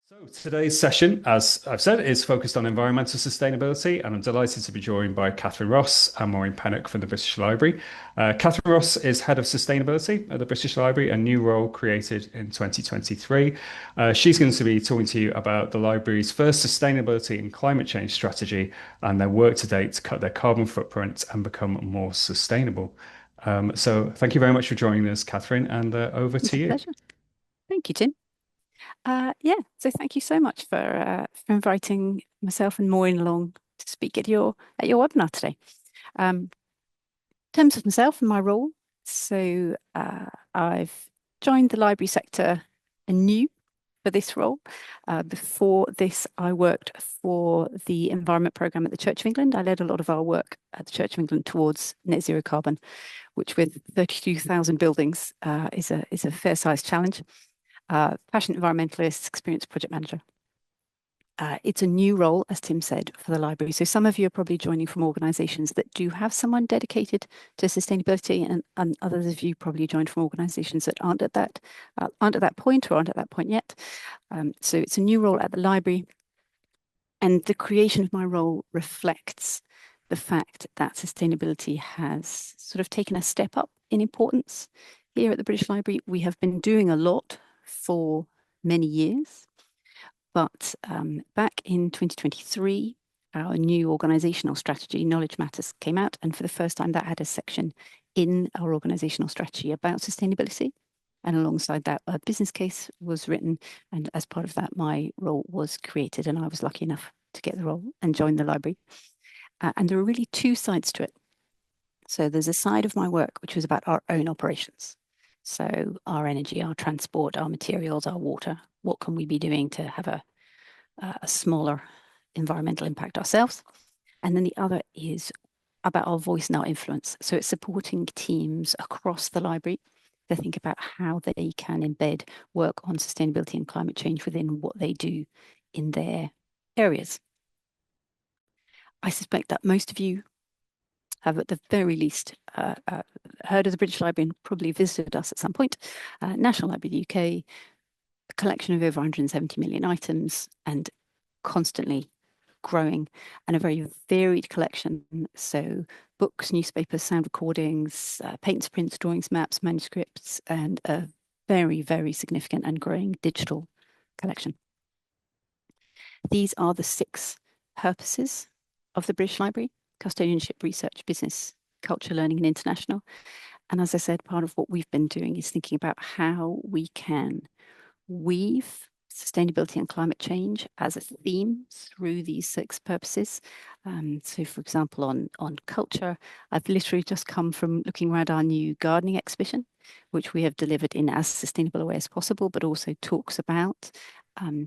So today's session, as I've said, is focused on environmental sustainability, and I'm delighted to be joined by Catherine Ross and Maureen Pennock from the British Library. Catherine Ross is Head of Sustainability at the British Library, a new role created in 2023. She's going to be talking to you about the library's first sustainability and climate change strategy and their work to date to cut their carbon footprint and become more sustainable. So thank you very much for joining us, Catherine, and over My to you. pleasure. Thank you, Tim. Yeah, so thank you so much for inviting myself and Maureen along to speak at your webinar today. In terms of myself and my role, I've joined the library sector anew for this role. Before this, I worked for the Environment Programme at the Church of England. I led a lot of our work at the Church of England towards net zero carbon, which with 32,000 buildings is a fair-sized challenge. Passionate environmentalist, experienced project manager. It's a new role, as Tim said, for the library. So some of you are probably joining from organisations that do have someone dedicated to sustainability, and others of you probably joined from organisations that aren't at that point or aren't at that point yet. So it's a new role at the library, and the creation of my role reflects the fact that sustainability has sort of taken a step up in importance here at the British Library. We have been doing a lot for many years, but back in 2023, our new organisational strategy, Knowledge Matters, came out, and for the first time that had a section in our organisational strategy about sustainability. And alongside that, a business case was written, and as part of that, my role was created, and I was lucky enough to get the role and join the library. And there are really two sides to it. So there's a side of my work which was about our own operations. So our energy, our transport, our materials, our water, what can we be doing to have a smaller environmental impact ourselves? And then the other is about our voice and our influence. So it's supporting teams across the library to think about how they can embed work on sustainability and climate change within what they do in their areas. I suspect that most of you have at the very least heard of the British Library and probably visited us at some point. National Library of the UK, a collection of over 170 million items and constantly growing, and a very varied collection. So books, newspapers, sound recordings, paints, prints, drawings, maps, manuscripts, and a very, very significant and growing digital collection. These are the 6 purposes of the British Library: custodianship, research, business, culture, learning, and international. And as I said, part of what we've been doing is thinking about how we can weave sustainability and climate change as a theme through these 6 purposes. So for example, on culture, I've literally just come from looking around our new gardening exhibition, which we have delivered in as sustainable a way as possible, but also talks about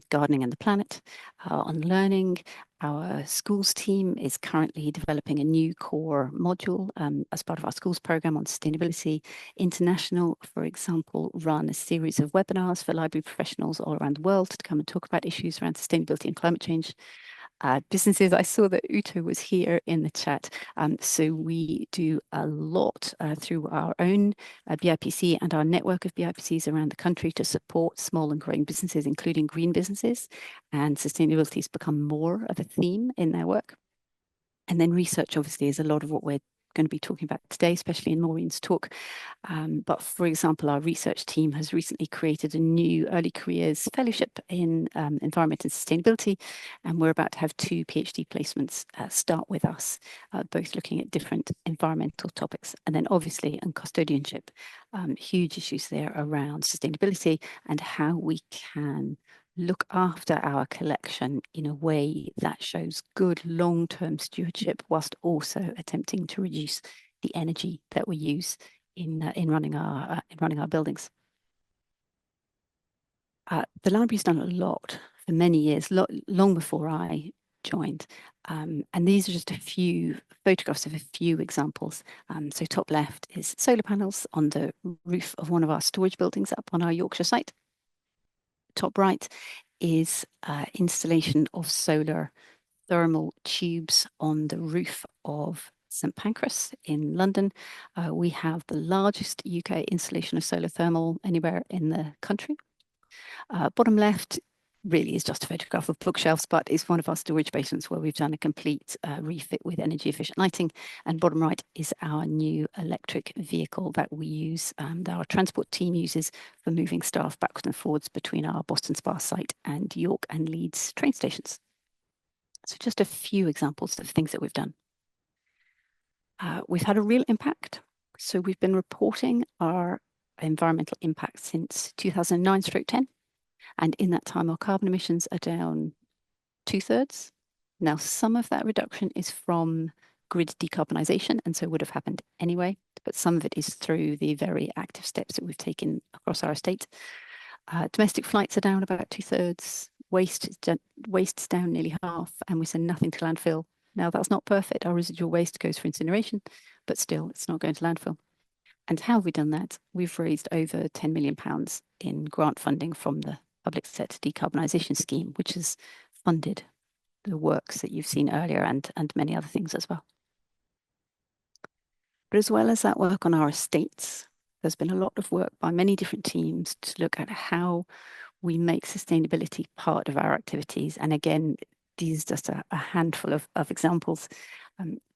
gardening and the planet. On learning, our schools team is currently developing a new core module as part of our schools program on sustainability. International, for example, run a series of webinars for library professionals all around the world to come and talk about issues around sustainability and climate change. Businesses, I saw that Uto was here in the chat. So we do a lot through our own BIPC and our network of BIPCs around the country to support small and growing businesses, including green businesses. And sustainability has become more of a theme in their work. And then research, obviously, is a lot of what we're going to be talking about today, especially in Maureen's talk. But for example, our research team has recently created a new early careers fellowship in environment and sustainability, and we're about to have 2 PhD placements start with us, both looking at different environmental topics. And then obviously in custodianship, huge issues there around sustainability and how we can look after our collection in a way that shows good long-term stewardship, whilst also attempting to reduce the energy that we use in running our buildings. The library's done a lot for many years, long before I joined, and these are just a few photographs of a few examples. So top left is solar panels on the roof of one of our storage buildings up on our Yorkshire site. Top right is installation of solar thermal tubes on the roof of St Pancras in London. We have the largest UK installation of solar thermal anywhere in the country. Bottom left really is just a photograph of bookshelves, but it's one of our storage basements where we've done a complete refit with energy efficient lighting. And bottom right is our new electric vehicle that we use, that our transport team uses for moving staff backwards and forwards between our Boston Spa site and York and Leeds train stations. So just a few examples of things that we've done. We've had a real impact. So we've been reporting our environmental impact since 2009/10. And in that time, our carbon emissions are down 2/3. Now, some of that reduction is from grid decarbonisation, and so would have happened anyway, but some of it is through the very active steps that we've taken across our estate. Domestic flights are down about 2/3. Waste's down nearly half, and we send nothing to landfill. Now, that's not perfect. Our residual waste goes for incineration, but still, it's not going to landfill. And how have we done that? We've raised over £10 million in grant funding from the Public Sector Decarbonisation Scheme, which has funded the works that you've seen earlier and many other things as well. But as well as that work on our estates, there's been a lot of work by many different teams to look at how we make sustainability part of our activities. And again, these are just a handful of examples.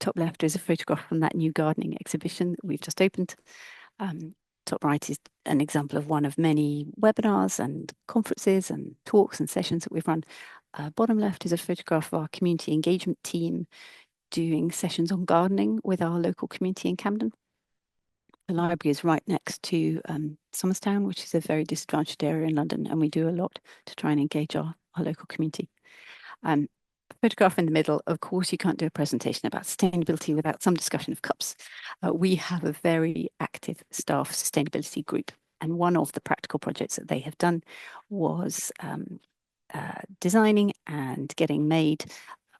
Top left is a photograph from that new gardening exhibition that we've just opened. Top right is an example of one of many webinars and conferences and talks and sessions that we've run. Bottom left is a photograph of our community engagement team doing sessions on gardening with our local community in Camden. The library is right next to Somerstown, which is a very disadvantaged area in London, and we do a lot to try and engage our local community. Photograph in the middle, of course, you can't do a presentation about sustainability without some discussion of cups. We have a very active staff sustainability group, and one of the practical projects that they have done was designing and getting made.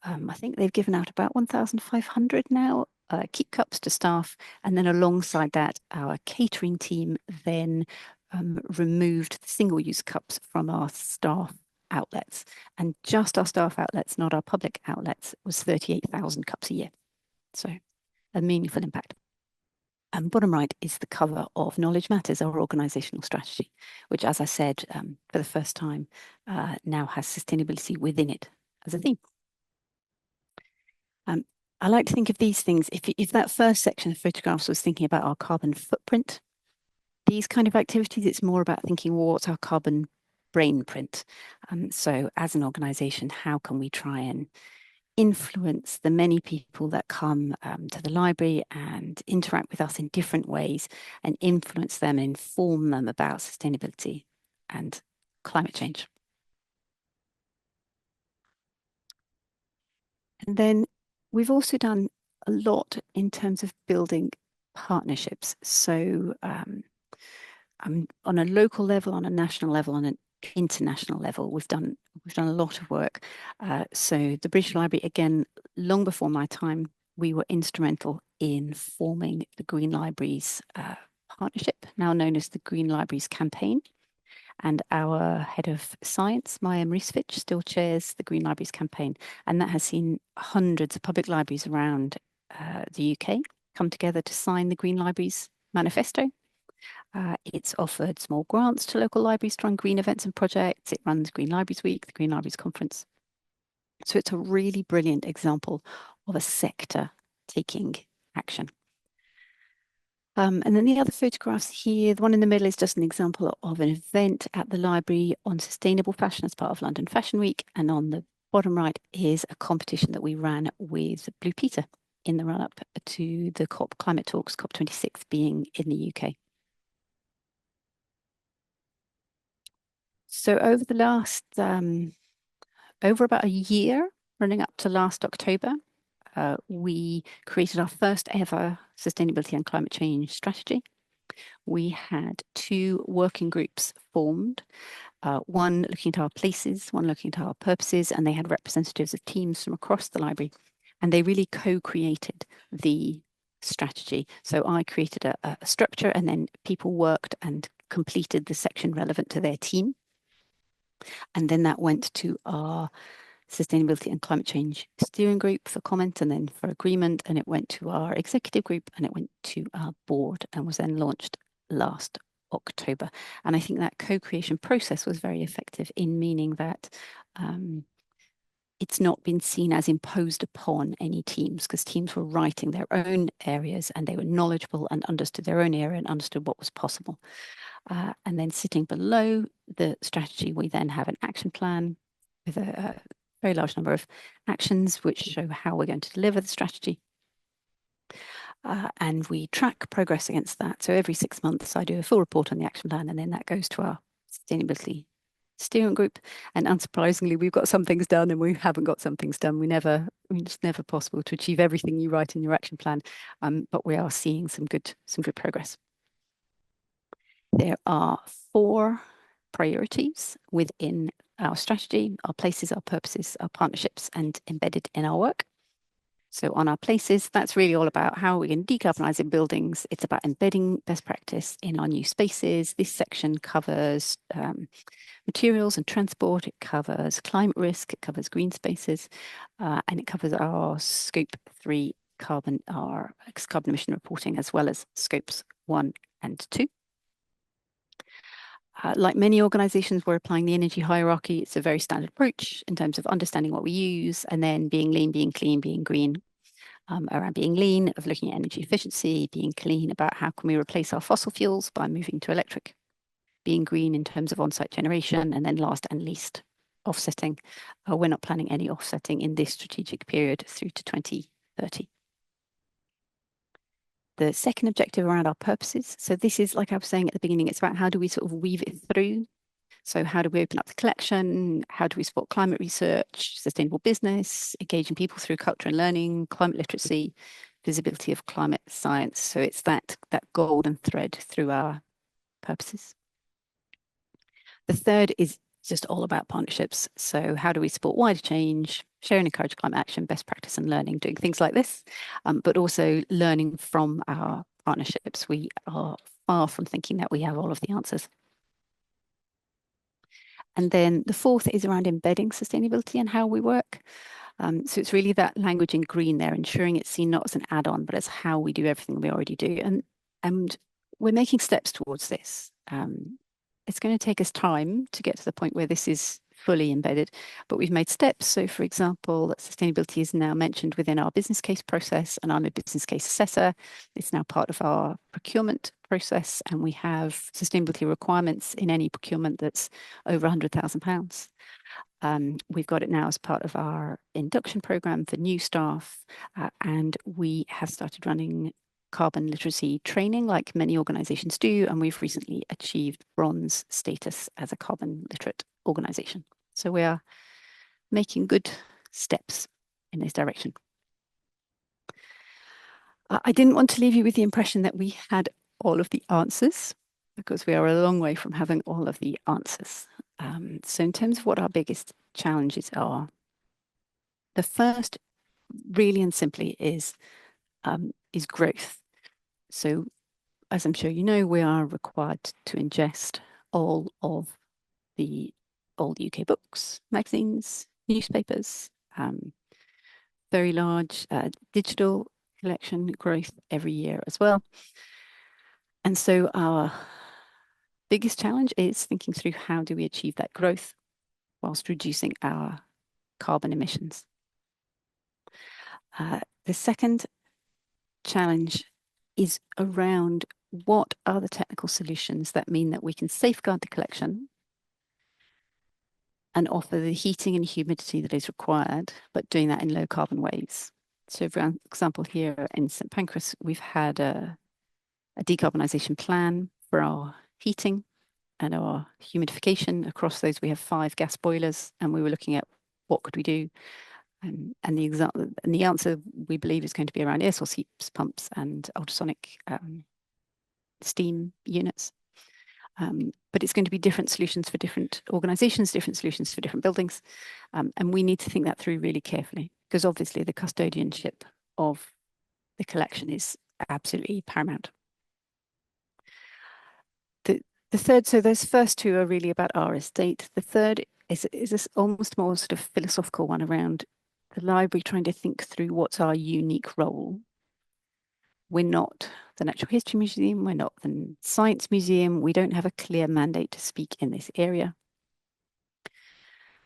I think they've given out about 1,500 now, keep cups to staff, and then alongside that, our catering team then removed the single-use cups from our staff outlets, and just our staff outlets, not our public outlets, was 38,000 cups a year. So a meaningful impact. And bottom right is the cover of Knowledge Matters, our organisational strategy, which, as I said, for the first time, now has sustainability within it as a theme. I like to think of these things, if that first section of photographs was thinking about our carbon footprint, these kind of activities, it's more about thinking, well, what's our carbon brain print? So as an organisation, how can we try and influence the many people that come to the library and interact with us in different ways and influence them and inform them about sustainability and climate change? And then we've also done a lot in terms of building partnerships. So on a local level, on a national level, on an international level, we've done a lot of work. So the British Library, again, long before my time, we were instrumental in forming the Green Libraries partnership, now known as the Green Libraries Campaign. And our head of science, Maya Mrisvich, still chairs the Green Libraries Campaign. And that has seen hundreds of public libraries around the UK come together to sign the Green Libraries Manifesto. It's offered small grants to local libraries to run green events and projects. It runs Green Libraries Week, the Green Libraries Conference. So it's a really brilliant example of a sector taking action. And then the other photographs here, the one in the middle is just an example of an event at the library on sustainable fashion as part of London Fashion Week. And on the bottom right is a competition that we ran with Blue Peter in the run-up to the COP climate talks, COP26 being in the UK. So over the last, over about a year, running up to last October, we created our first ever sustainability and climate change strategy. We had 2 working groups formed, one looking at our places, one looking at our purposes, and they had representatives of teams from across the library, and they really co-created the strategy. So I created a structure, and then people worked and completed the section relevant to their team. And then that went to our Sustainability and Climate Change Steering Group for comment and then for agreement, and it went to our executive group and it went to our board and was then launched last October. And I think that co-creation process was very effective in meaning that it's not been seen as imposed upon any teams, because teams were writing their own areas and they were knowledgeable and understood their own area and understood what was possible. And then sitting below the strategy, we then have an action plan with a very large number of actions which show how we're going to deliver the strategy. And we track progress against that. So every 6 months, I do a full report on the action plan, and then that goes to our sustainability steering group. And unsurprisingly, we've got some things done and we haven't got some things done. It's never possible to achieve everything you write in your action plan, but we are seeing some good progress. There are 4 priorities within our strategy: our places, our purposes, our partnerships, and embedded in our work. So on our places, that's really all about how we can decarbonize in buildings. It's about embedding best practice in our new spaces. This section covers materials and transport. It covers climate risk. It covers green spaces, and it covers our Scope 3 carbon emission reporting, as well as Scopes 1 and 2. Like many organizations, we're applying the energy hierarchy. It's a very standard approach in terms of understanding what we use and then being lean, being clean, being green. Around being lean, of looking at energy efficiency, being clean about how can we replace our fossil fuels by moving to electric, being green in terms of on-site generation, and then last and least, offsetting. We're not planning any offsetting in this strategic period through to 2030. The second objective around our purposes. So this is, like I was saying at the beginning, it's about how do we sort of weave it through. So how do we open up the collection? How do we support climate research, sustainable business, engaging people through culture and learning, climate literacy, visibility of climate science? So it's that golden thread through our purposes. The third is just all about partnerships. So how do we support wider change, share and encourage climate action, best practice and learning, doing things like this, but also learning from our partnerships. We are far from thinking that we have all of the answers. And then the fourth is around embedding sustainability and how we work. So it's really that language in green there, ensuring it's seen not as an add-on, but as how we do everything we already do. And we're making steps towards this. It's going to take us time to get to the point where this is fully embedded, but we've made steps. So for example, that sustainability is now mentioned within our business case process, and I'm a business case assessor. It's now part of our procurement process, and we have sustainability requirements in any procurement that's over £100,000. We've got it now as part of our induction program for new staff, and we have started running carbon literacy training like many organizations do, and we've recently achieved bronze status as a carbon literate organization. So we are making good steps in this direction. I didn't want to leave you with the impression that we had all of the answers, because we are a long way from having all of the answers. So in terms of what our biggest challenges are, the first really and simply is growth. So as I'm sure you know, we are required to ingest all the UK books, magazines, newspapers, very large digital collection growth every year as well. And so our biggest challenge is thinking through how do we achieve that growth whilst reducing our carbon emissions. The second challenge is around what are the technical solutions that mean that we can safeguard the collection and offer the heating and humidity that is required, but doing that in low carbon ways. So for example, here in St Pancras, we've had a decarbonisation plan for our heating and our humidification. Across those, we have 5 gas boilers, and we were looking at what could we do. And the answer, we believe, is going to be around air source heat pumps and ultrasonic steam units. But it's going to be different solutions for different organizations, different solutions for different buildings. And we need to think that through really carefully, because obviously the custodianship of the collection is absolutely paramount. The third, so those first 2 are really about our estate. The third is this almost more sort of philosophical one around the library, trying to think through what's our unique role. We're not the Natural History Museum, we're not the Science Museum, we don't have a clear mandate to speak in this area.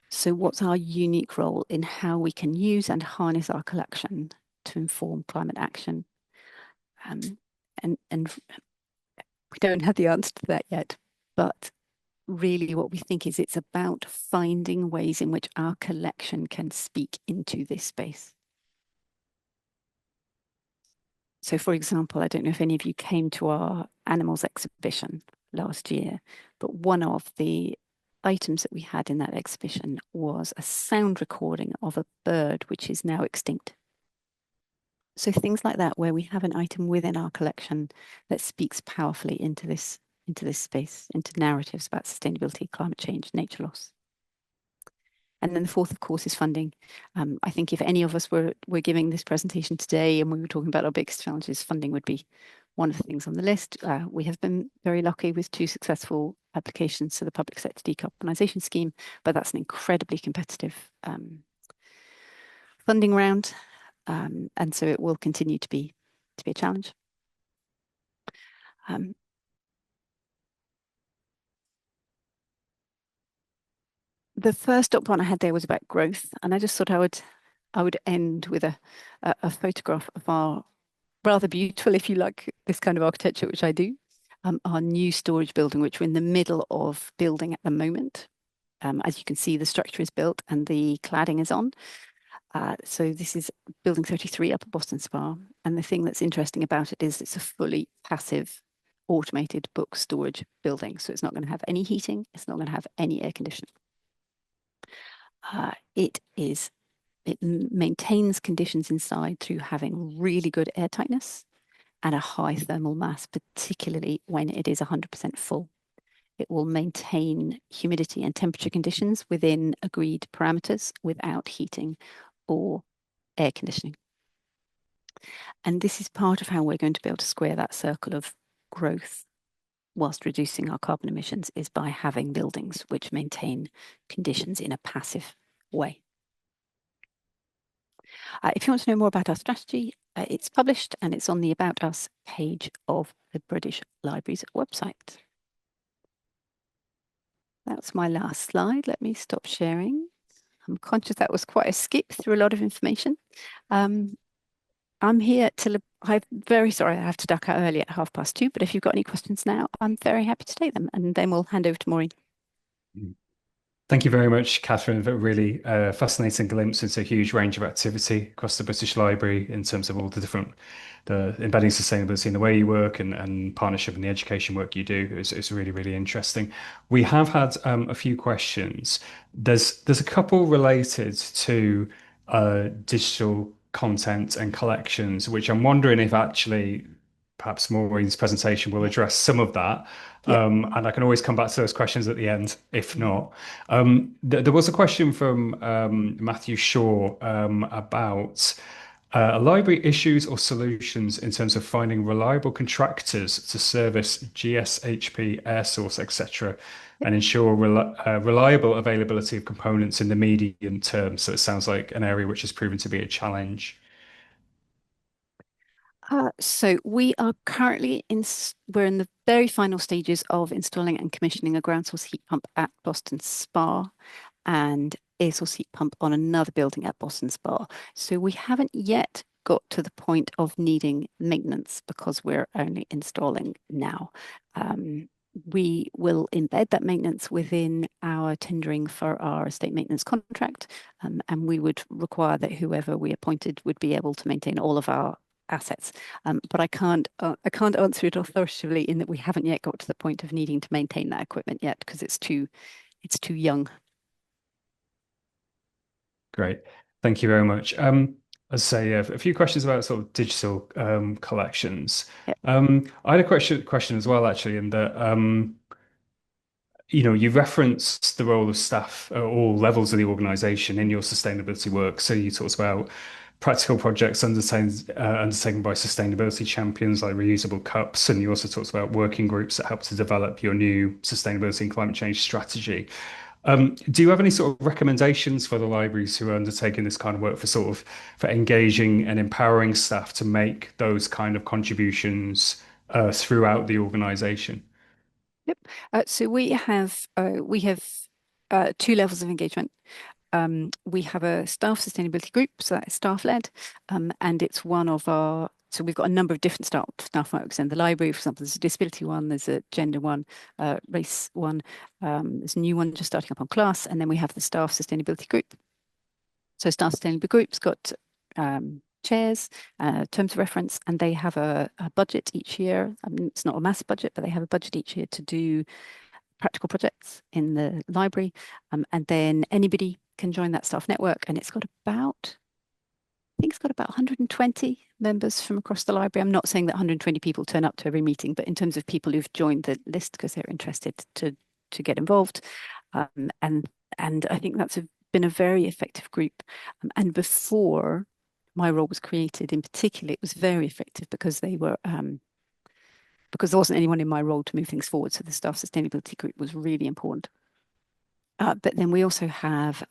So what's our unique role in how we can use and harness our collection to inform climate action? And we don't have the answer to that yet, but really what we think is it's about finding ways in which our collection can speak into this space. So for example, I don't know if any of you came to our animals exhibition last year, but one of the items that we had in that exhibition was a sound recording of a bird which is now extinct. So things like that, where we have an item within our collection that speaks powerfully into this space, into narratives about sustainability, climate change, nature loss. And then the fourth, of course, is funding. I think if any of us were giving this presentation today and we were talking about our biggest challenges, funding would be one of the things on the list. We have been very lucky with 2 successful applications to the public sector decarbonisation scheme, but that's an incredibly competitive funding round. And so it will continue to be a challenge. The first dot point I had there was about growth, and I just thought I would end with a photograph of our rather beautiful, if you like, this kind of architecture, which I do, our new storage building, which we're in the middle of building at the moment. As you can see, the structure is built and the cladding is on. So this is building 33 up at Boston Spa. And the thing that's interesting about it is it's a fully passive automated book storage building. So it's not going to have any heating. It's not going to have any air conditioning. It maintains conditions inside through having really good air tightness and a high thermal mass, particularly when it is 100% full. It will maintain humidity and temperature conditions within agreed parameters without heating or air conditioning. And this is part of how we're going to be able to square that circle of growth whilst reducing our carbon emissions, is by having buildings which maintain conditions in a passive way. If you want to know more about our strategy, it's published and it's on the About Us page of the British Library's website. That's my last slide. Let me stop sharing. I'm conscious that was quite a skip through a lot of information. I'm here till I'm very sorry I have to duck out early at 2:30, but if you've got any questions now, I'm very happy to take them, and then we'll hand over to Maureen. Thank you very much, Catherine, for a really fascinating glimpse into a huge range of activity across the British Library in terms of all the embedding sustainability in the way you work and partnership and the education work you do. It's really, really interesting. We have had a few questions. There's a couple related to digital content and collections, which I'm wondering if actually perhaps Maureen's presentation will address some of that. Yep. And I can always come back to those questions at the end if not. There was a question from Matthew Shaw about library issues or solutions in terms of finding reliable contractors to service GSHP, air source, etc., and ensure reliable availability of components in the medium term. So it sounds like an area which has proven to be a challenge. So we are currently we're in the very final stages of installing and commissioning a ground source heat pump at Boston Spa and air source heat pump on another building at Boston Spa. So we haven't yet got to the point of needing maintenance because we're only installing now. We will embed that maintenance within our tendering for our estate maintenance contract, and we would require that whoever we appointed would be able to maintain all of our assets. But I can't answer it authoritatively in that we haven't yet got to the point of needing to maintain that equipment yet because it's too young. Great. Thank you very much. As I say, a few questions about sort of digital collections. Yep. I had a question as well, actually, in that you referenced the role of staff at all levels of the organization in your sustainability work. So you talked about practical projects undertaken by sustainability champions like reusable cups, and you also talked about working groups that help to develop your new sustainability and climate change strategy. Do you have any sort of recommendations for the libraries who are undertaking this kind of work for for engaging and empowering staff to make those kind of contributions throughout the organization? Yep. So we have two levels of engagement. We have a staff sustainability group, so that is staff led, and it's one of our. So we've got a number of different staff networks in the library. For example, there's a disability one, there's a gender one, race one. There's a new one just starting up on class, and then we have the staff sustainability group. So staff sustainability group's got chairs, terms of reference, and they have a budget each year. I mean, it's not a massive budget, but they have a budget each year to do practical projects in the library. And then anybody can join that staff network, and I think it's got about 120 members from across the library. I'm not saying that 120 people turn up to every meeting, but in terms of people who've joined the list because they're interested to get involved, and I think been a very effective group. And before my role was created, in particular, it was very effective because they were because there wasn't anyone in my role to move things forward. So the staff sustainability group was really important. But then we also have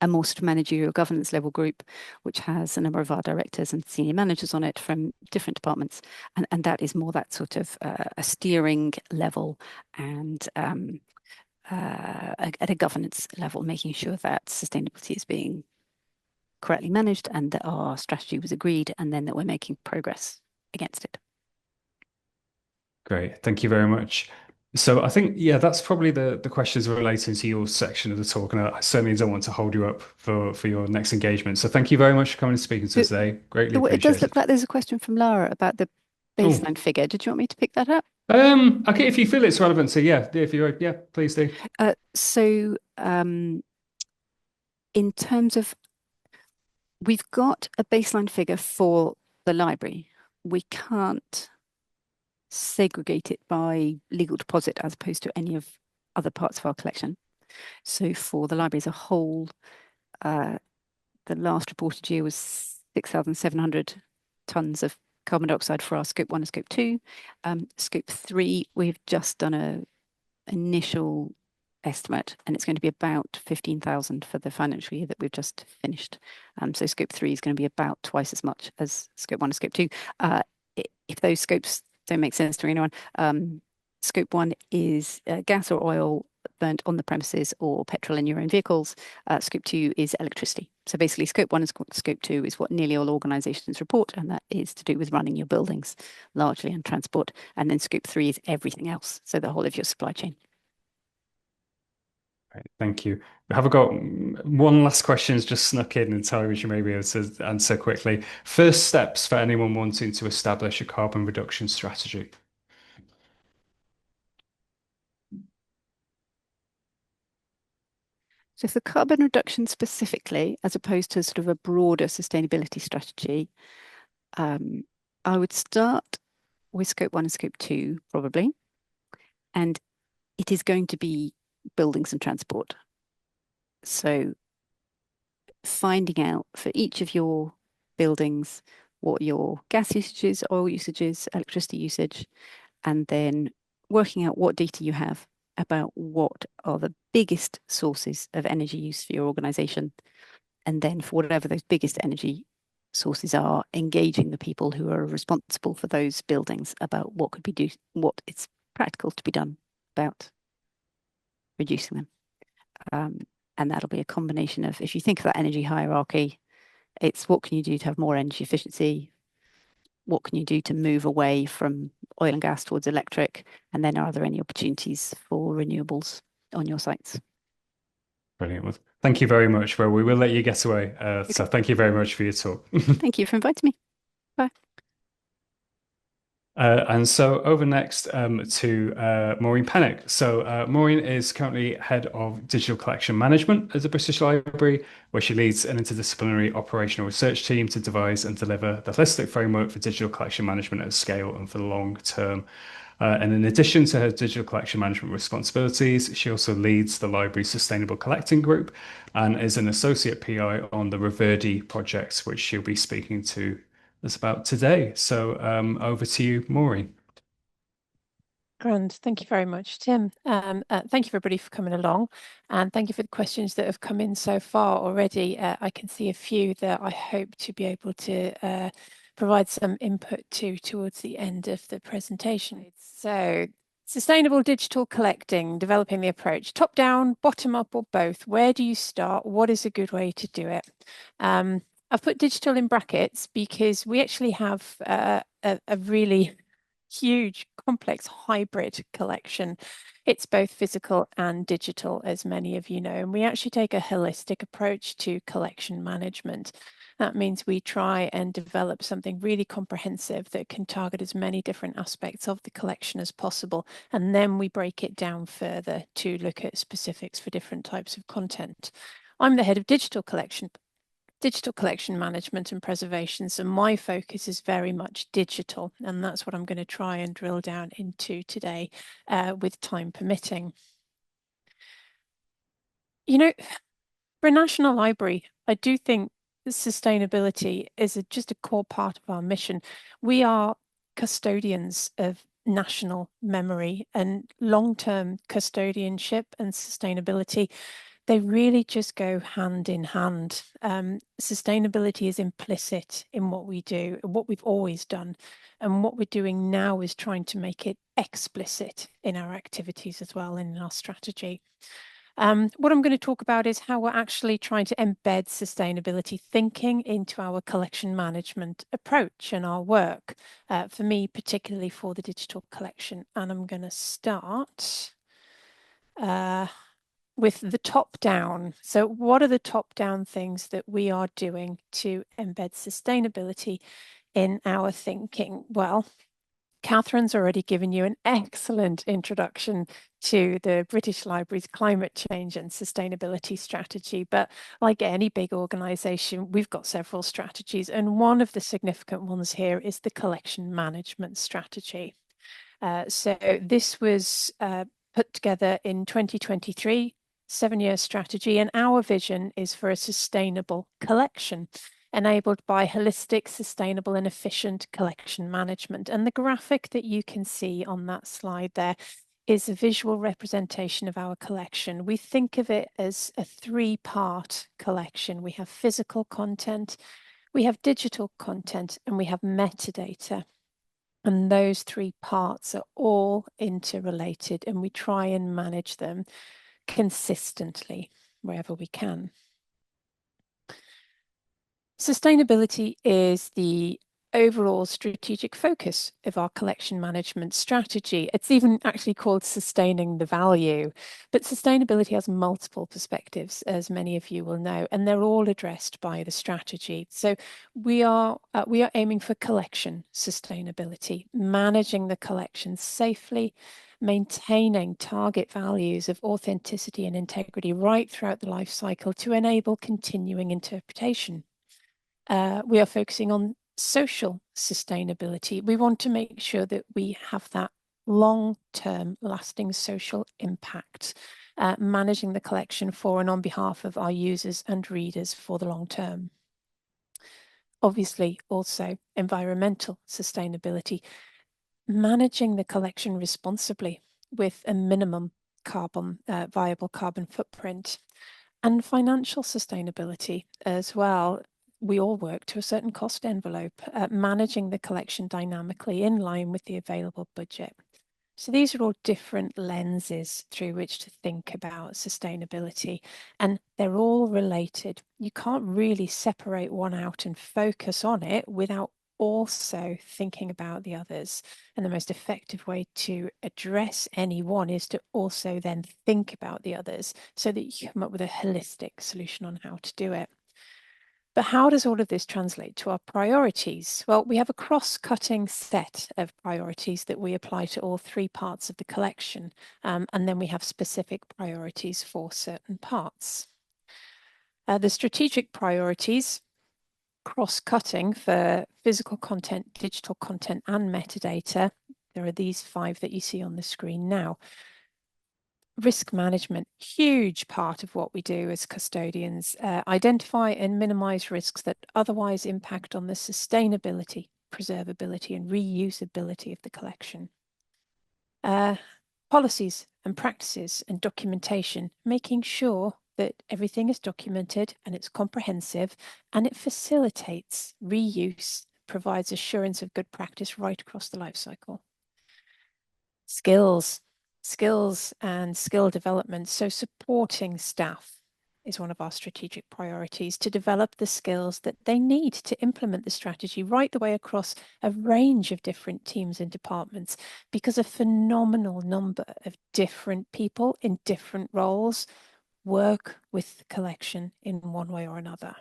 a more sort of managerial governance level group, which has a number of our directors and senior managers on it from different departments. And that is more that sort of a steering level and at a governance level, making sure that sustainability is being correctly managed and that our strategy was agreed and then that we're making progress against it. Great, thank you very much. So I think, yeah, that's probably the questions relating to your section of the talk, and I certainly don't want to hold you up for your next engagement. So thank you very much for coming and speaking to us today. Greatly It does look appreciated. like there's a question from Lara about the Oh, baseline figure. Did you want me to pick that up? okay, if you feel it's relevant, so yeah, if you yeah, please do. So in terms of, we've got a baseline figure for the library. We can't segregate it by legal deposit as opposed to any of other parts of our collection. So for the library as a whole, uh, the last reported year was 6,700 tons of carbon dioxide for our scope 1 and scope 2. Scope 3, we've just done a initial estimate, and it's going to be about 15,000 for the financial year that we've just finished. So scope 3 is going to be about twice as much as scope 1 and scope 2. If those scopes don't make sense to anyone, scope 1 is gas or oil burnt on the premises or petrol in your own vehicles. Scope 2 is electricity. So basically, scope 1 and scope 2 is what nearly all organizations report, and that is to do with running your buildings largely and transport. And then scope 3 is everything else, so the whole of your supply chain. Right, thank you. Have I got one last question just snuck in time, which you may be able to answer quickly? First steps for anyone wanting to establish a carbon reduction strategy. So for carbon reduction specifically, as opposed to sort of a broader sustainability strategy, I would start with scope 1 and scope 2, probably. And it is going to be buildings and transport. So finding out for each of your buildings what your gas usages, oil usages, electricity usage, and then working out what data you have about what are the biggest sources of energy use for your organization. And then for whatever those biggest energy sources are, engaging the people who are responsible for those buildings about what it's practical to be done about reducing them. And that'll be a combination of, if you think of that energy hierarchy, it's what can you do to have more energy efficiency? What can you do to move away from oil and gas towards electric? And then are there any opportunities for renewables on your sites? Brilliant. Well, thank you very much. Well, we will let you get away. So Okay. thank you very much for your talk. Thank you for inviting me. Bye. And so over next to Maureen Pennock. So Maureen is currently head of digital collection management at the British Library, where she leads an interdisciplinary operational research team to devise and deliver the holistic framework for digital collection management at scale and for the long term. And in addition to her digital collection management responsibilities, she also leads the library's sustainable collecting group and is an associate PI on the Reverdi project, which she'll be speaking to us about today. So over to you, Maureen. Grand. Thank you very much, Tim. Thank you everybody for coming along, and thank you for the questions that have come in so far already. I can see a few that I hope to be able to provide some input to towards the end of the presentation. So, sustainable digital collecting, developing the approach, top down, bottom up, or both. Where do you start? What is a good way to do it? I've put digital in brackets because we actually have a really huge, complex hybrid collection. It's both physical and digital, as many of you know, and we actually take a holistic approach to collection management. That means we try and develop something really comprehensive that can target as many different aspects of the collection as possible. And then we break it down further to look at specifics for different types of content. I'm the head of digital collection management and preservation. So my focus is very much digital, and that's what I'm going to try and drill down into today with time permitting. You know, for a national library, I do think sustainability is just a core part of our mission. We are custodians of national memory, and long-term custodianship and sustainability, they really just go hand in hand. Sustainability is implicit in what we do, what we've always done. And what we're doing now is trying to make it explicit in our activities as well, and in our strategy. What I'm going to talk about is how we're actually trying to embed sustainability thinking into our collection management approach and our work, for me, particularly for the digital collection. And I'm going to start with the top down. So what are the top down things that we are doing to embed sustainability in our thinking? Well, Catherine's already given you an excellent introduction to the British Library's climate change and sustainability strategy. But like any big organisation, we've got several strategies. And one of the significant ones here is the collection management strategy. So this was put together in 2023, 7-year strategy, and our vision is for a sustainable collection enabled by holistic, sustainable, and efficient collection management. And the graphic that you can see on that slide there is a visual representation of our collection. We think of it as a 3-part collection. We have physical content, we have digital content, and we have metadata. And those 3 parts are all interrelated, and we try and manage them consistently wherever we can. Sustainability is the overall strategic focus of our collection management strategy. It's even actually called sustaining the value, but sustainability has multiple perspectives, as many of you will know, and they're all addressed by the strategy. So we are aiming for collection sustainability, managing the collection safely, maintaining target values of authenticity and integrity right throughout the life cycle to enable continuing interpretation. We are focusing on social sustainability. We want to make sure that we have that long-term lasting social impact, managing the collection for and on behalf of our users and readers for the long term. Obviously, also environmental sustainability, managing the collection responsibly with a minimum viable carbon footprint, and financial sustainability as well. We all work to a certain cost envelope, managing the collection dynamically in line with the available budget. So these are all different lenses through which to think about sustainability, and they're all related. You can't really separate one out and focus on it without also thinking about the others. And the most effective way to address any one is to also then think about the others so that you come up with a holistic solution on how to do it. But how does all of this translate to our priorities? Well, we have a cross-cutting set of priorities that we apply to all 3 parts of the collection, and then we have specific priorities for certain parts. The strategic priorities, cross-cutting for physical content, digital content, and metadata. There are these 5 that you see on the screen now. Risk management, huge part of what we do as custodians, identify and minimize risks that otherwise impact on the sustainability, preservability, and reusability of the collection. Policies and practices and documentation, making sure that everything is documented and it's comprehensive and it facilitates reuse, provides assurance of good practice right across the life cycle. Skills and skill development. So supporting staff is one of our strategic priorities, to develop the skills that they need to implement the strategy right the way across a range of different teams and departments, because a phenomenal number of different people in different roles work with the collection in one way or another.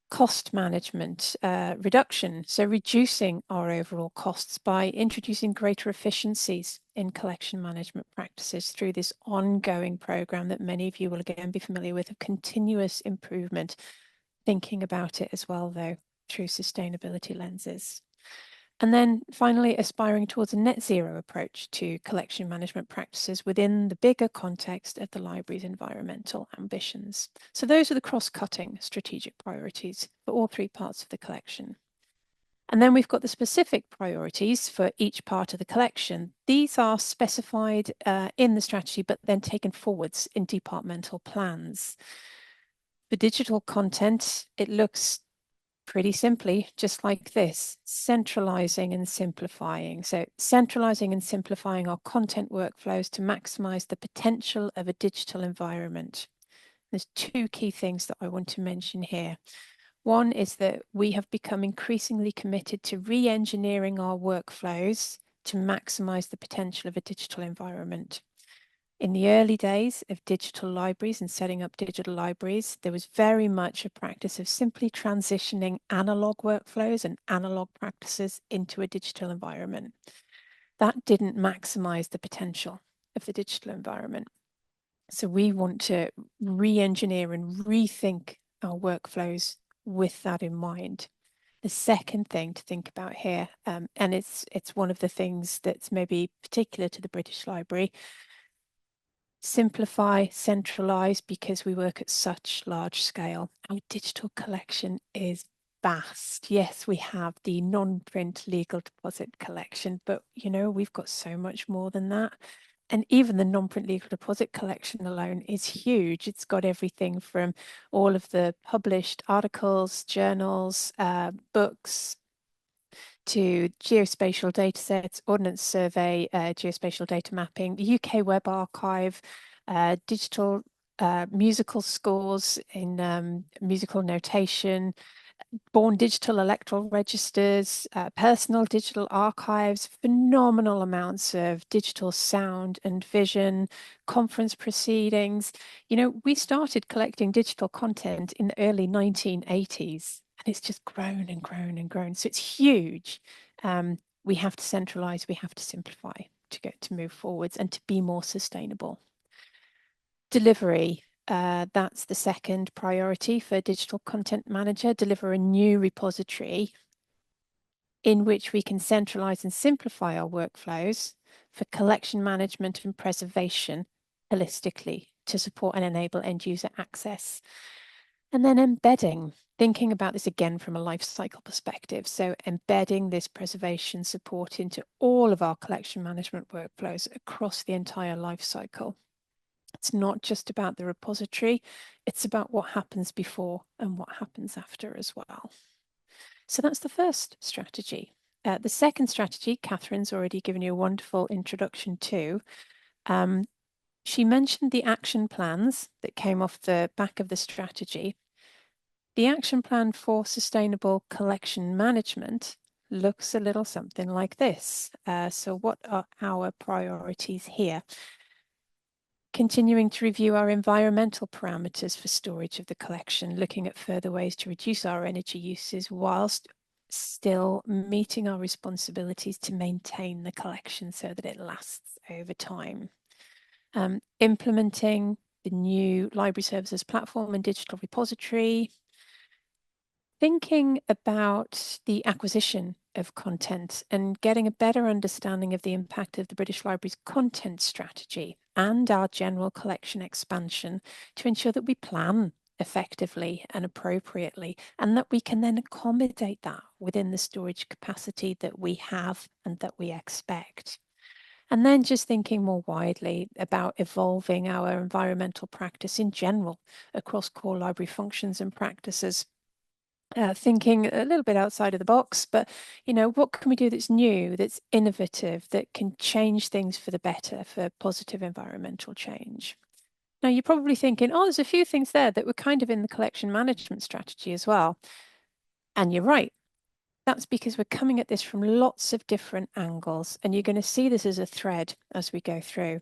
Cost management, reduction, so reducing our overall costs by introducing greater efficiencies in collection management practices through this ongoing program that many of you will again be familiar with, of continuous improvement, thinking about it as well though through sustainability lenses. And then finally, aspiring towards a net zero approach to collection management practices within the bigger context of the library's environmental ambitions. So those are the cross-cutting strategic priorities for all three parts of the collection. And then we've got the specific priorities for each part of the collection. These are specified in the strategy, but then taken forwards in departmental plans. For digital content, it looks pretty simply just like this: centralizing and simplifying. So centralizing and simplifying our content workflows to maximize the potential of a digital environment. There's two key things that I want to mention here. One is that we have become increasingly committed to re-engineering our workflows to maximize the potential of a digital environment. In the early days of digital libraries and setting up digital libraries, there was very much a practice of simply transitioning analog workflows and analog practices into a digital environment. That didn't maximize the potential of the digital environment. So we want to re-engineer and rethink our workflows with that in mind. The second thing to think about here, and it's one of the things that's maybe particular to the British Library: simplify, centralize, because we work at such large scale. Our digital collection is vast. Yes, we have the non-print legal deposit collection, but you know, we've got so much more than that. And even the non-print legal deposit collection alone is huge. It's got everything from all of the published articles, journals, books, to geospatial data sets, ordnance survey, geospatial data mapping, the UK Web Archive, digital musical scores in musical notation, born digital electoral registers, personal digital archives, phenomenal amounts of digital sound and vision, conference proceedings. You know, we started collecting digital content in the early 1980s. And it's just grown and grown and grown. So it's huge. We have to centralize, we have to simplify to move forwards and to be more sustainable. Delivery, that's the second priority for Digital Content Manager. Deliver a new repository in which we can centralize and simplify our workflows for collection management and preservation holistically to support and enable end user access. And then embedding, thinking about this again from a life cycle perspective. So embedding this preservation support into all of our collection management workflows across the entire life cycle. It's not just about the repository, it's about what happens before and what happens after as well. So that's the first strategy. The second strategy, Catherine's already given you a wonderful introduction to. She mentioned the action plans that came off the back of the strategy. The action plan for sustainable collection management looks a little something like this. So what are our priorities here? Continuing to review our environmental parameters for storage of the collection, looking at further ways to reduce our energy uses whilst still meeting our responsibilities to maintain the collection so that it lasts over time. Implementing the new library services platform and digital repository. Thinking about the acquisition of content and getting a better understanding of the impact of the British Library's content strategy and our general collection expansion to ensure that we plan effectively and appropriately, and that we can then accommodate that within the storage capacity that we have and that we expect. And then just thinking more widely about evolving our environmental practice in general across core library functions and practices. Thinking a little bit outside of the box, but what can we do that's new, that's innovative, that can change things for the better, for positive environmental change? Now, you're probably thinking, oh, there's a few things there that were kind of in the collection management strategy as well. And you're right. That's because we're coming at this from lots of different angles, and you're going to see this as a thread as we go through.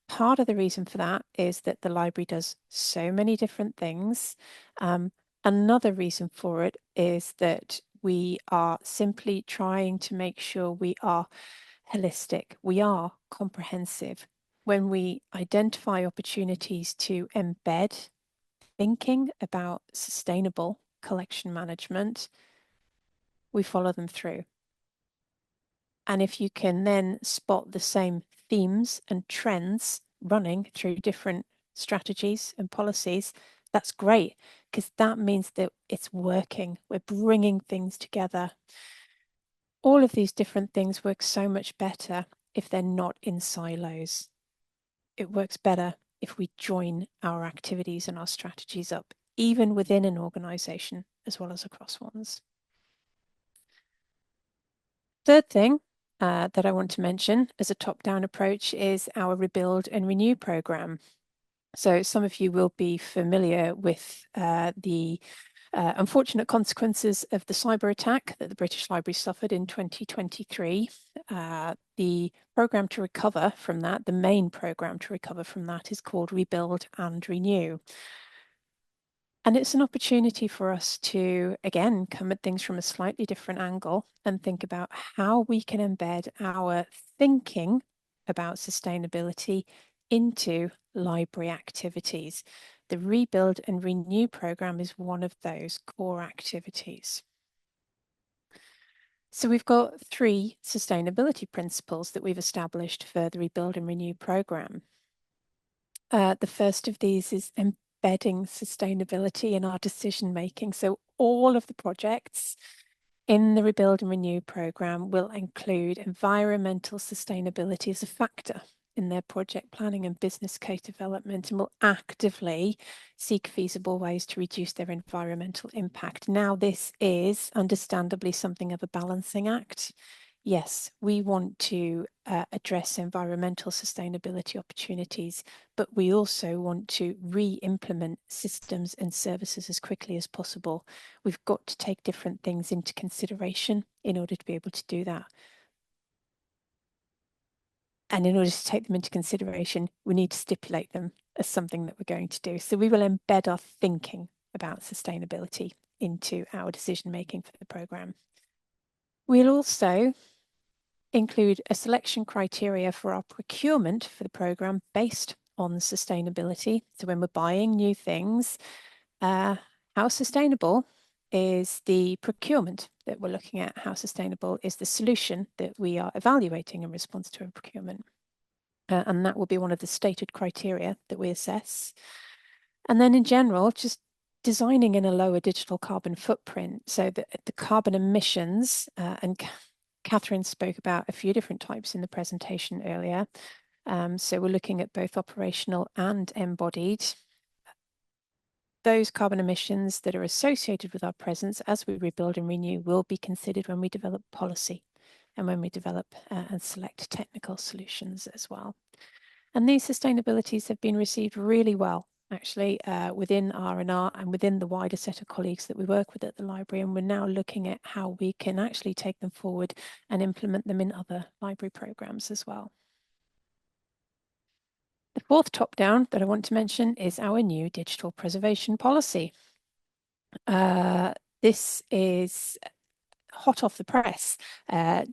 Part of the reason for that is that the library does so many different things. Another reason for it is that we are simply trying to make sure we are holistic, we are comprehensive. When we identify opportunities to embed thinking about sustainable collection management, we follow them through. And if you can then spot the same themes and trends running through different strategies and policies, that's great, because that means that it's working. We're bringing things together. All of these different things work so much better if they're not in silos. It works better if we join our activities and our strategies up, even within an organization as well as across ones. Third thing that I want to mention as a top-down approach is our Rebuild and Renew program. So some of you will be familiar with the unfortunate consequences of the cyber attack that the British Library suffered in 2023. The program to recover from that, the main program to recover from that, is called Rebuild and Renew. And it's an opportunity for us to, again, come at things from a slightly different angle and think about how we can embed our thinking about sustainability into library activities. The Rebuild and Renew program is one of those core activities. So we've got 3 sustainability principles that we've established for the Rebuild and Renew program. The first of these is embedding sustainability in our decision making. So all of the projects in the Rebuild and Renew program will include environmental sustainability as a factor in their project planning and business case development, and will actively seek feasible ways to reduce their environmental impact. Now, this is understandably something of a balancing act. Yes, we want to address environmental sustainability opportunities, but we also want to re-implement systems and services as quickly as possible. We've got to take different things into consideration in order to be able to do that. And in order to take them into consideration, we need to stipulate them as something that we're going to do. So we will embed our thinking about sustainability into our decision making for the programme. We'll also include a selection criteria for our procurement for the programme based on sustainability. So when we're buying new things, how sustainable is the procurement that we're looking at? How sustainable is the solution that we are evaluating in response to a procurement? And that will be one of the stated criteria that we assess. And then in general, just designing in a lower digital carbon footprint, so that the carbon emissions, and Catherine spoke about a few different types in the presentation earlier. So we're looking at both operational and embodied. Those carbon emissions that are associated with our presence as we rebuild and renew will be considered when we develop policy and when we develop and select technical solutions as well. And these sustainabilities have been received really well, actually, within R&R and within the wider set of colleagues that we work with at the library. And we're now looking at how we can actually take them forward and implement them in other library programs as well. The fourth top-down that I want to mention is our new digital preservation policy. This is hot off the press,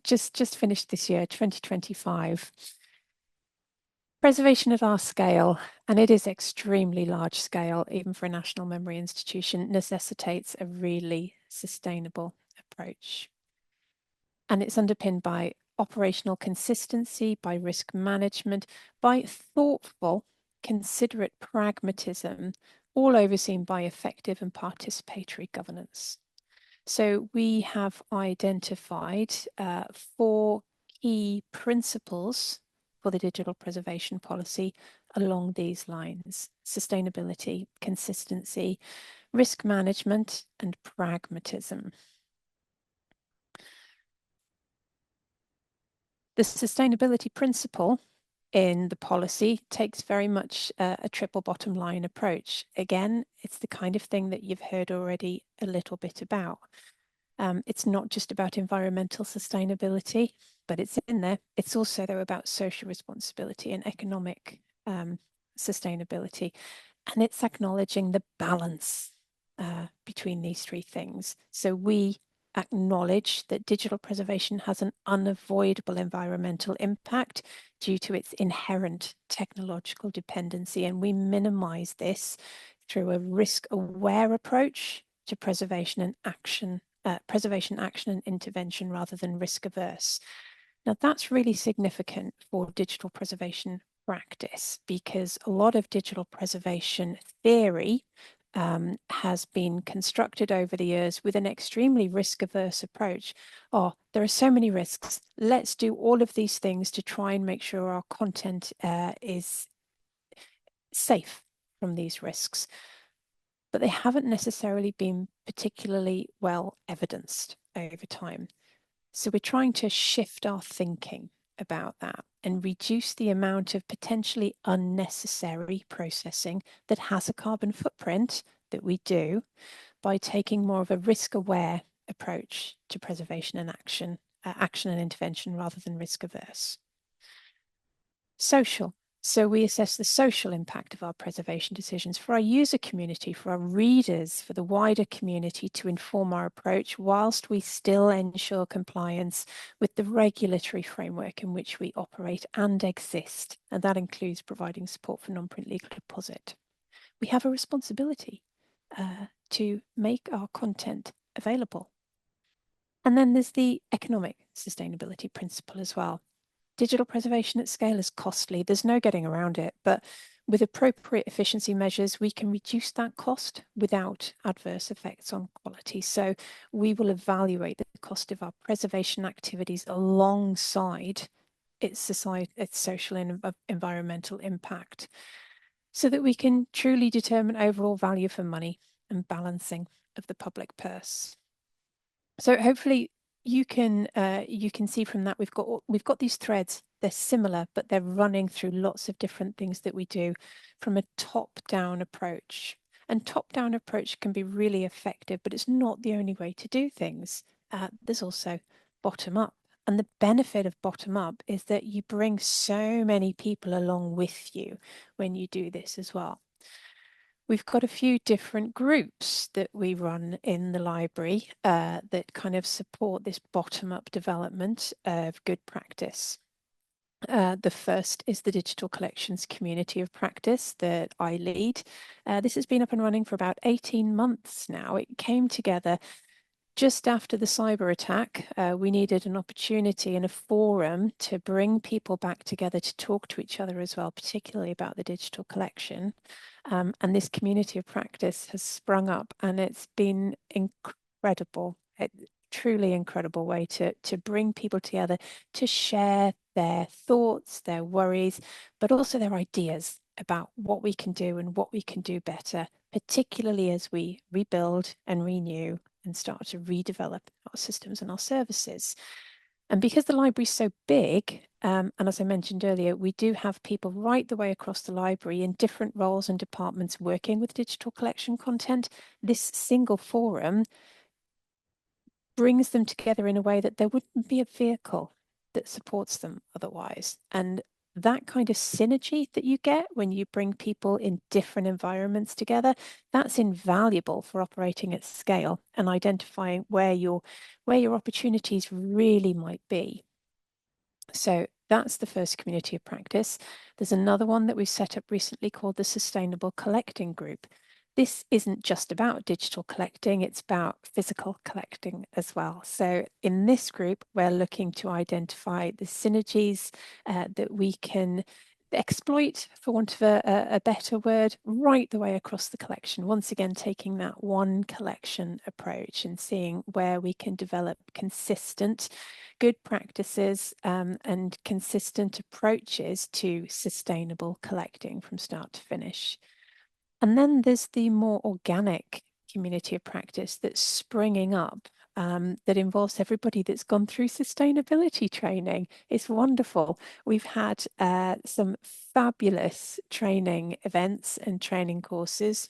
just finished this year, 2025. Preservation at our scale, and it is extremely large scale, even for a national memory institution, necessitates a really sustainable approach. And it's underpinned by operational consistency, by risk management, by thoughtful, considerate pragmatism, all overseen by effective and participatory governance. So we have identified 4 key principles for the digital preservation policy along these lines: sustainability, consistency, risk management, and pragmatism. The sustainability principle in the policy takes very much a triple bottom line approach. Again, it's the kind of thing that you've heard already a little bit about. It's not just about environmental sustainability, but it's in there. It's also, though, about social responsibility and economic sustainability. And it's acknowledging the balance between these three things. So we acknowledge that digital preservation has an unavoidable environmental impact due to its inherent technological dependency, and we minimize this through a risk-aware approach to preservation and action, action and intervention rather than risk-averse. Now, that's really significant for digital preservation practice, because a lot of digital preservation theory has been constructed over the years with an extremely risk-averse approach. Oh, there are so many risks. Let's do all of these things to try and make sure our content is safe from these risks. But they haven't necessarily been particularly well evidenced over time. So we're trying to shift our thinking about that and reduce the amount of potentially unnecessary processing that has a carbon footprint that we do by taking more of a risk-aware approach to preservation and action and intervention rather than risk-averse. Social. So we assess the social impact of our preservation decisions for our user community, for our readers, for the wider community to inform our approach, whilst we still ensure compliance with the regulatory framework in which we operate and exist. And that includes providing support for non-print legal deposit. We have a responsibility to make our content available. And then there's the economic sustainability principle as well. Digital preservation at scale is costly. There's no getting around it, but with appropriate efficiency measures, we can reduce that cost without adverse effects on quality. So we will evaluate the cost of our preservation activities alongside its social and environmental impact, so that we can truly determine overall value for money and balancing of the public purse. So hopefully you can see from that we've got these threads. They're similar, but they're running through lots of different things that we do from a top-down approach. And top-down approach can be really effective, but it's not the only way to do things. There's also bottom-up. And the benefit of bottom-up is that you bring so many people along with you when you do this as well. We've got a few different groups that we run in the library that kind of support this bottom-up development of good practice. The first is the Digital Collections Community of Practice that I lead. This has been up and running for about 18 months now. It came together just after the cyber attack. We needed an opportunity and a forum to bring people back together to talk to each other as well, particularly about the digital collection. And this community of practice has sprung up, and it's been incredible. Truly incredible way to bring people together to share their thoughts, their worries, but also their ideas about what we can do and what we can do better, particularly as we rebuild and renew and start to redevelop our systems and our services. And because the library is so big, and as I mentioned earlier, we do have people right the way across the library in different roles and departments working with digital collection content, this single forum brings them together in a way that there wouldn't be a vehicle that supports them otherwise. And that kind of synergy that you get when you bring people in different environments together, that's invaluable for operating at scale and identifying where your opportunities really might be. So that's the first community of practice. There's another one that we've set up recently called the Sustainable Collecting Group. This isn't just about digital collecting, it's about physical collecting as well. So in this group, we're looking to identify the synergies that we can exploit, for want of a better word, right the way across the collection. Once again, taking that one collection approach and seeing where we can develop consistent good practices and consistent approaches to sustainable collecting from start to finish. And then there's the more organic community of practice that's springing up that involves everybody that's gone through sustainability training. It's wonderful. We've had some fabulous training events and training courses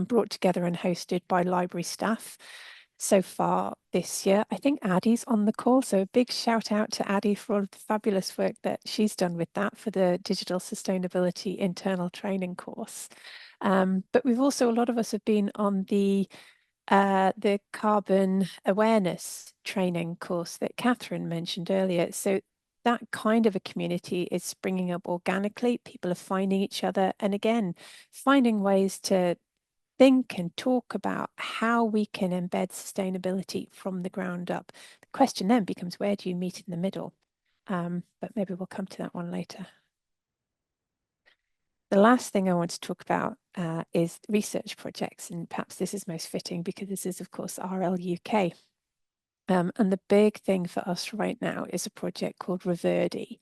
brought together and hosted by library staff so far this year. I think Addie's on the call, so a big shout out to Addie for all of the fabulous work that she's done with that for the Digital Sustainability Internal Training course. But we've also, a lot of us have been on the carbon awareness training course that Catherine mentioned earlier. So that kind of a community is springing up organically. People are finding each other, and again, finding ways to think and talk about how we can embed sustainability from the ground up. The question then becomes, where do you meet in the middle? But maybe we'll come to that one later. The last thing I want to talk about is research projects, and perhaps this is most fitting because this is, of course, RLUK. And the big thing for us right now is a project called Reverdi.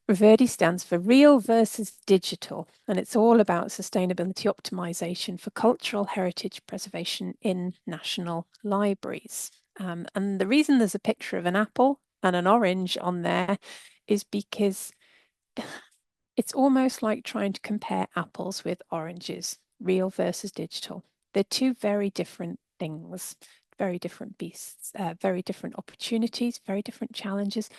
Reverdi stands for Real versus Digital, and it's all about sustainability optimization for cultural heritage preservation in national libraries. And the reason there's a picture of an apple and an orange on there is because it's almost like trying to compare apples with oranges, real versus digital. They're two very different things, very different beasts, very different opportunities, very different challenges,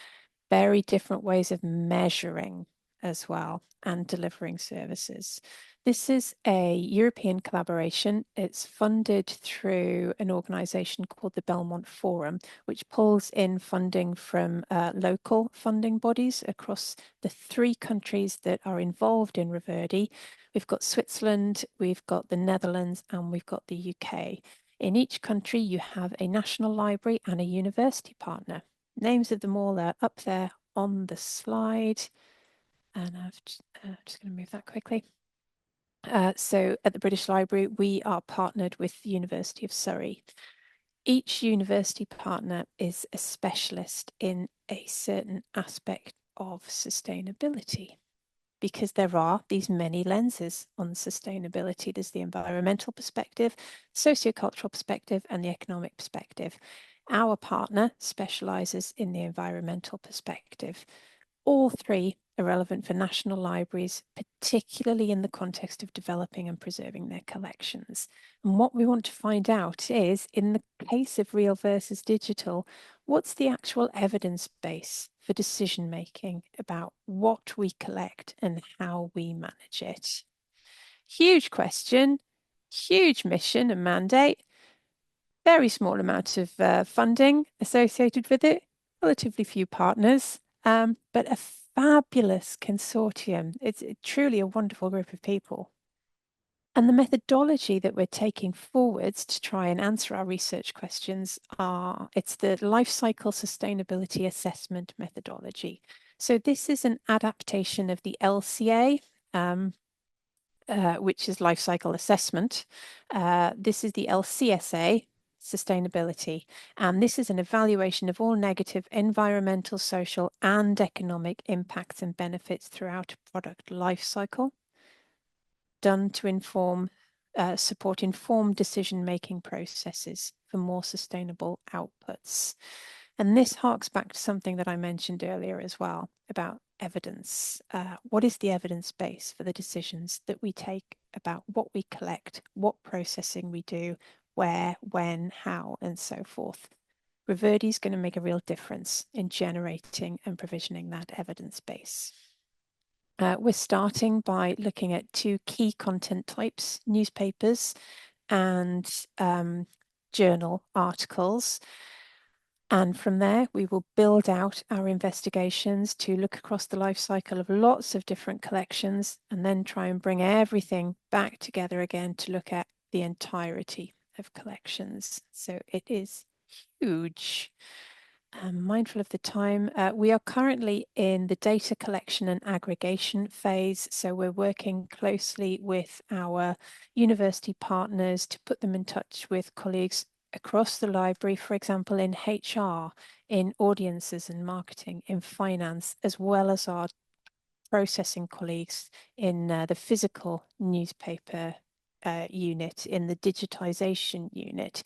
very different ways of measuring as well and delivering services. This is a European collaboration. It's funded through an organisation called the Belmont Forum, which pulls in funding from local funding bodies across the 3 countries that are involved in Reverdi. We've got Switzerland, we've got the Netherlands, and we've got the UK. In each country, you have a national library and a university partner. Names of them all are up there on the slide. And I'm just going to move that quickly. So at the British Library, we are partnered with the University of Surrey. Each university partner is a specialist in a certain aspect of sustainability, because there are these many lenses on sustainability. There's the environmental perspective, sociocultural perspective, and the economic perspective. Our partner specialises in the environmental perspective. All 3 are relevant for national libraries, particularly in the context of developing and preserving their collections. And what we want to find out is, in the case of real versus digital, what's the actual evidence base for decision making about what we collect and how we manage it? Huge question, huge mission and mandate, very small amount of funding associated with it, relatively few partners, but a fabulous consortium. It's truly a wonderful group of people. And the methodology that we're taking forwards to try and answer our research questions it's the life cycle sustainability assessment methodology. So this is an adaptation of the LCA, which is life cycle assessment. This is the LCSA, sustainability. And this is an evaluation of all negative environmental, social, and economic impacts and benefits throughout a product life cycle, done to support informed decision-making processes for more sustainable outputs. And this harks back to something that I mentioned earlier as well about evidence. What is the evidence base for the decisions that we take about what we collect, what processing we do, where, when, how, and so forth? Reverdi is going to make a real difference in generating and provisioning that evidence base. We're starting by looking at 2 key content types, newspapers and journal articles. And from there, we will build out our investigations to look across the life cycle of lots of different collections, and then try and bring everything back together again to look at the entirety of collections. So it is huge. I'm mindful of the time. We are currently in the data collection and aggregation phase. So we're working closely with our university partners to put them in touch with colleagues across the library, for example, in HR, in audiences and marketing, in finance, as well as our processing colleagues in the physical newspaper unit, in the digitization unit,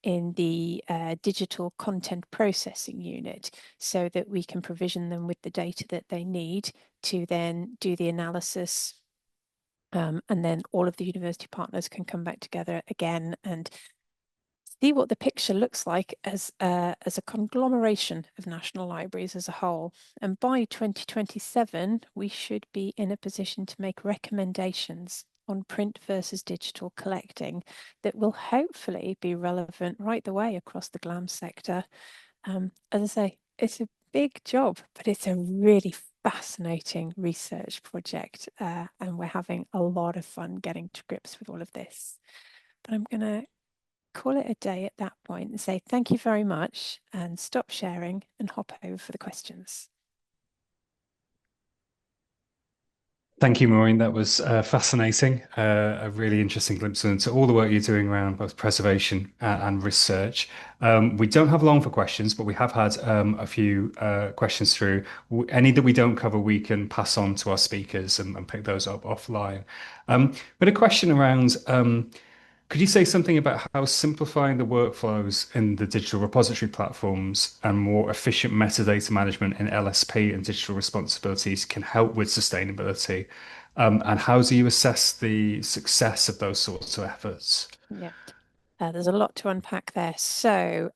in the digital content processing unit, so that we can provision them with the data that they need to then do the analysis. And then all of the university partners can come back together again and see what the picture looks like as a conglomeration of national libraries as a whole. And by 2027, we should be in a position to make recommendations on print versus digital collecting that will hopefully be relevant right the way across the GLAM sector. As I say, it's a big job, but it's a really fascinating research project, and we're having a lot of fun getting to grips with all of this. But I'm going to call it a day at that point and say thank you very much and stop sharing and hop over for the questions. Thank you, Maureen. That was fascinating. A really interesting glimpse into all the work you're doing around both preservation and research. We don't have long for questions, but we have had a few questions through. Any that we don't cover, we can pass on to our speakers and pick those up offline. But a question around could you say something about how simplifying the workflows in the digital repository platforms and more efficient metadata management in LSP and digital responsibilities can help with sustainability? And how do you assess the success of those sorts of efforts? Yeah. There's a lot to unpack there. So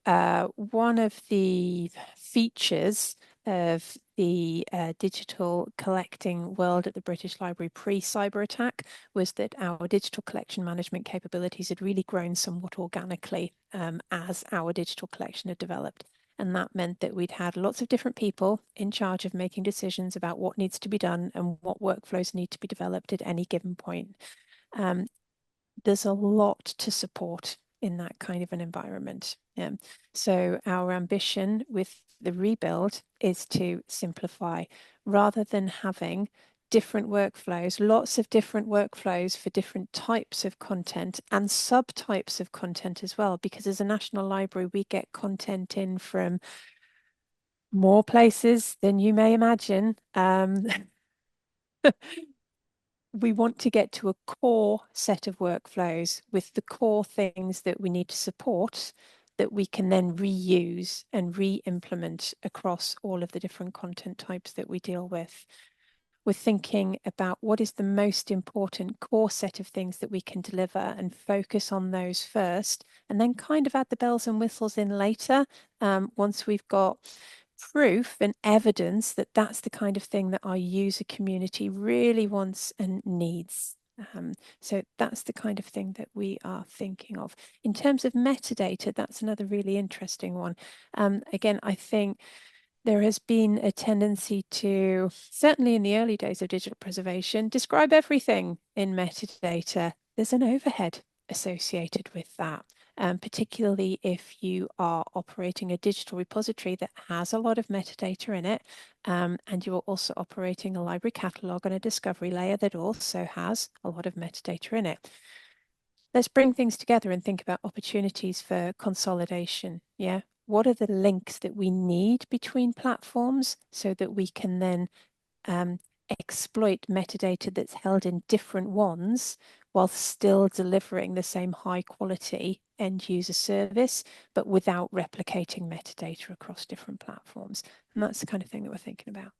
one of the features of the digital collecting world at the British Library pre-cyber attack was that our digital collection management capabilities had really grown somewhat organically as our digital collection had developed. And that meant that we'd had lots of different people in charge of making decisions about what needs to be done and what workflows need to be developed at any given point. There's a lot to support in that kind of an environment. So our ambition with the rebuild is to simplify rather than having different workflows, lots of different workflows for different types of content and subtypes of content as well, because as a national library, we get content in from more places than you may imagine. We want to get to a core set of workflows with the core things that we need to support that we can then reuse and re-implement across all of the different content types that we deal with. We're thinking about what is the most important core set of things that we can deliver and focus on those first, and then kind of add the bells and whistles in later once we've got proof and evidence that that's the kind of thing that our user community really wants and needs. So that's the kind of thing that we are thinking of. In terms of metadata, that's another really interesting one. Again, I think there has been a tendency to, certainly in the early days of digital preservation, describe everything in metadata. There's an overhead associated with that. Particularly if you are operating a digital repository that has a lot of metadata in it, and you're also operating a library catalogue and a discovery layer that also has a lot of metadata in it. Let's bring things together and think about opportunities for consolidation. Yeah, what are the links that we need between platforms so that we can then exploit metadata that's held in different ones while still delivering the same high quality end user service, but without replicating metadata across different platforms. And that's the kind of thing that we're thinking about.